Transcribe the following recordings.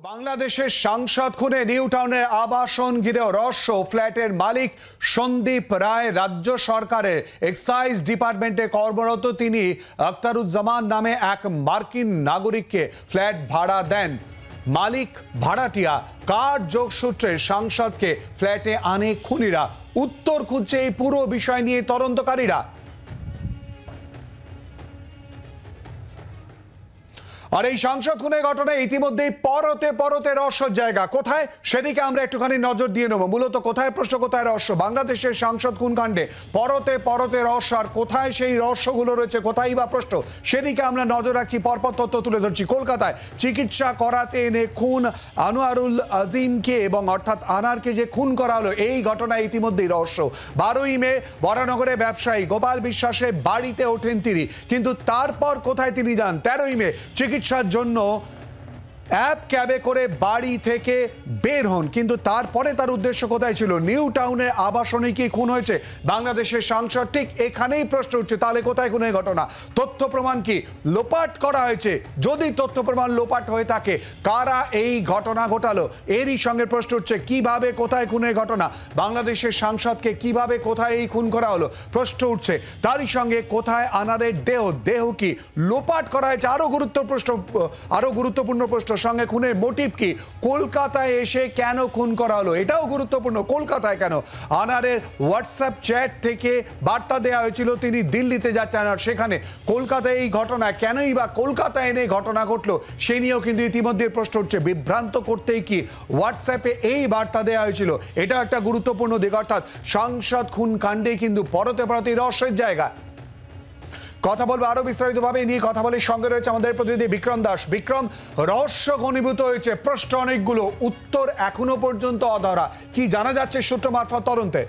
বাংলাদেশের সাংসদ খুনে নিউ টাউনের আবাসন ঘিরেও রহস্য। ফ্ল্যাটের মালিক সন্দীপ রায় রাজ্য সরকারের এক্সাইজ ডিপার্টমেন্টে কর্মরত। তিনি আখতারুজ্জামান নামে এক মার্কিন নাগরিককে ফ্ল্যাট ভাড়া দেন। মালিক ভাড়াটিয়া কার যোগসূত্রে সাংসদকে ফ্ল্যাটে আনে খুনিরা? উত্তর খুঁজছে এই পুরো বিষয় নিয়ে তদন্তকারীরা। আর এই সাংসদ খুনের ঘটনায় ইতিমধ্যেই পরতে পরতে রহস্যের জায়গা কোথায় সেদিকে আমরা একটুখানি নজর দিয়ে নেব। মূলত কোথায় প্রশ্ন, কোথায় রহস্য? বাংলাদেশের সাংসদ খুন কাণ্ডে পরতে পরতে রহস্য, আর কোথায় সেই রহস্যগুলো রয়েছে, কোথায় বা প্রশ্ন, সেদিকে আমরা নজর রাখছি। পরপর তথ্য তুলে ধরছি। কলকাতায় চিকিৎসা করাতে এনে খুন আনোয়ারুল আজিমকে, এবং অর্থাৎ আনারকে যে খুন করা হলো, এই ঘটনায় ইতিমধ্যেই রহস্য। 12ই মে বরানগরে ব্যবসায়ী গোপাল বিশ্বাসের বাড়িতে ওঠেন তিনি, কিন্তু তারপর কোথায় তিনি যান? 13ই মে চিকিৎসার জন্য অ্যাপ ক্যাবে করে বাড়ি থেকে বের হন, কিন্তু তারপরে তার উদ্দেশ্য কোথায় ছিল? নিউ টাউনের আবাসনে কি খুন হয়েছে বাংলাদেশের সাংসদ? ঠিক এখানেই প্রশ্ন উঠছে, তাহলে কোথায় খুনের ঘটনা? তথ্য প্রমাণ কি লোপাট করা হয়েছে? যদি তথ্য প্রমাণ লোপাট হয়ে থাকে, কারা এই ঘটনা ঘটালো? এরই সঙ্গে প্রশ্ন উঠছে কিভাবে, কোথায় খুনের ঘটনা? বাংলাদেশের সাংসদকে কিভাবে, কোথায় এই খুন করা হলো প্রশ্ন উঠছে। তারই সঙ্গে কোথায় আনারের দেহ কি লোপাট করা হয়েছে? আরো গুরুত্বপূর্ণ প্রশ্ন। সঙ্গে খুনের মোটিভ কি? কলকাতায় এসে কেন খুন করা হলো, এটাও গুরুত্বপূর্ণ। কলকাতায় কেন? আনারের হোয়াটসঅ্যাপ চ্যাট থেকে বার্তা দেওয়া হয়েছিল তিনি দিল্লিতে যাচ্ছেন, আর সেখানে কলকাতায় এই ঘটনা কেনই বা কলকাতায় এনে ঘটনা ঘটলো, সে নিয়েও কিন্তু ইতিমধ্যে প্রশ্ন উঠছে। বিভ্রান্ত করতেই কি হোয়াটসঅ্যাপে এই বার্তা দেওয়া হয়েছিল? এটা একটা গুরুত্বপূর্ণ দিক। অর্থাৎ সাংসদ খুন কাণ্ডে কিন্তু পরতে পরতে রহস্যের জায়গা। কথা বলবো আরো বিস্তারিতভাবে নিয়ে। কথা বলে সঙ্গে রয়েছে আমাদের প্রতিনিধি বিক্রম দাস। বিক্রম, রহস্য ঘনীভূত হয়েছে, প্রশ্ন অনেকগুলো, উত্তর এখনো পর্যন্ত অধরা। কি জানা যাচ্ছে সূত্র মারফত তদন্তে?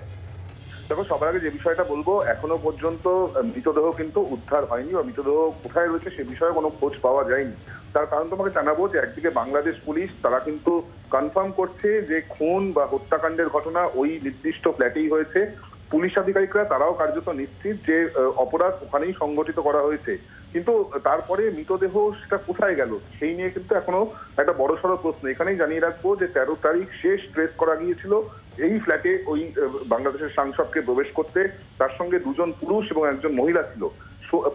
দেখো, সবার আগে যে বিষয়টা বলবো, এখনো পর্যন্ত মৃতদেহ কিন্তু উদ্ধার হয়নি, বা মৃতদেহ কোথায় রয়েছে সে বিষয়ে কোনো খোঁজ পাওয়া যায়নি। তার কারণ তোমাকে জানাবো যে একদিকে বাংলাদেশ পুলিশ তারা কিন্তু কনফার্ম করছে যে খুন বা হত্যাকাণ্ডের ঘটনা ওই নির্দিষ্ট ফ্ল্যাটেই হয়েছে। পুলিশ আধিকারিকরা তারাও কার্যত নিশ্চিত যে অপরাধ ওখানেই সংগঠিত করা হয়েছে, কিন্তু তারপরে মৃতদেহ সেটা কোথায় গেল সেই নিয়ে কিন্তু এখনো একটা বড়সড় প্রশ্ন। এখানেই জানিয়ে রাখবো যে 13 তারিখ শেষ ট্রেস করা গিয়েছিল এই ফ্ল্যাটে ওই বাংলাদেশের সাংসদকে প্রবেশ করতে। তার সঙ্গে দুজন পুরুষ এবং একজন মহিলা ছিল।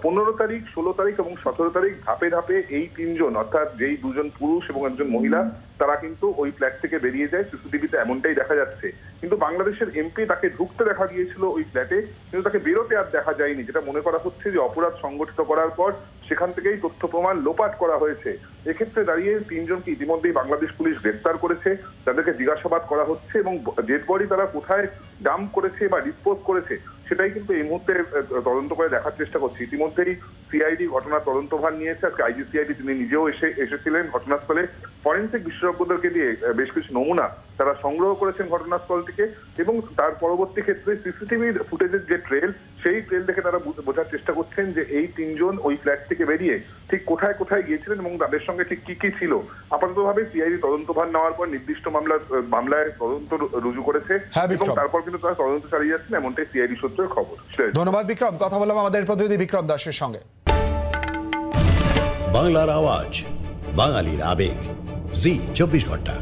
15 তারিখ, 16 তারিখ এবং 17 তারিখ ধাপে ধাপে এই তিনজন, অর্থাৎ যেই দুজন পুরুষ এবং একজন মহিলা, তারা কিন্তু ওই ফ্ল্যাট থেকে বেরিয়ে যায়। সিসিটিভিতে এমনটাই দেখা যাচ্ছে। কিন্তু বাংলাদেশের এমপি তাকে ঢুকতে দেখা গিয়েছিল ওই ফ্ল্যাটে, কিন্তু তাকে বেরোতে আর দেখা যায়নি, যেটা মনে করা হচ্ছে যে অপরাধ সংগঠিত করার পর সেখান থেকেই তথ্য প্রমাণ লোপাট করা হয়েছে। এক্ষেত্রে দাঁড়িয়ে তিনজনকে ইতিমধ্যেই বাংলাদেশ পুলিশ গ্রেফতার করেছে, তাদেরকে জিজ্ঞাসাবাদ করা হচ্ছে, এবং ডেড বডি তারা কোথায় ডাম্প করেছে বা ডিসপোজ করেছে সেটাই কিন্তু এই মুহূর্তে তদন্ত করে দেখার চেষ্টা করছে। ইতিমধ্যেই সিআইডি ঘটনার তদন্তভার নিয়েছে। আজকে আইজি সিআইডি তিনি নিজেও এসেছিলেন ঘটনাস্থলে। ফরেন্সিক বিশেষজ্ঞদেরকে দিয়ে বেশ কিছু নমুনা তারা সংগ্রহ করেছেন ঘটনাস্থল থেকে, এবং তার পরবর্তী ক্ষেত্রে সিসিটিভির ফুটেজের যে ট্রেল, সেই ট্রেল দেখে তারা বোঝার চেষ্টা করছেন যে এই তিনজন ওই ফ্ল্যাট থেকে বেরিয়ে ঠিক কোথায় কোথায় গিয়েছিলেন এবং তাদের সঙ্গে ঠিক কি কি ছিল। আপাততভাবে সিআইডি তদন্তভার নেওয়ার পর নির্দিষ্ট মামলায় তদন্ত রুজু করেছে, এবং তারপর কিন্তু তারা তদন্ত চালিয়ে যাচ্ছেন, এমনটাই সিআইডি সূত্রের খবর। ধন্যবাদ বিক্রম। কথা বললাম আমাদের প্রতিনিধি বিক্রম দাসের সঙ্গে। বাংলার আওয়াজ, বাঙালির আবেগ, জি 24 ঘন্টা।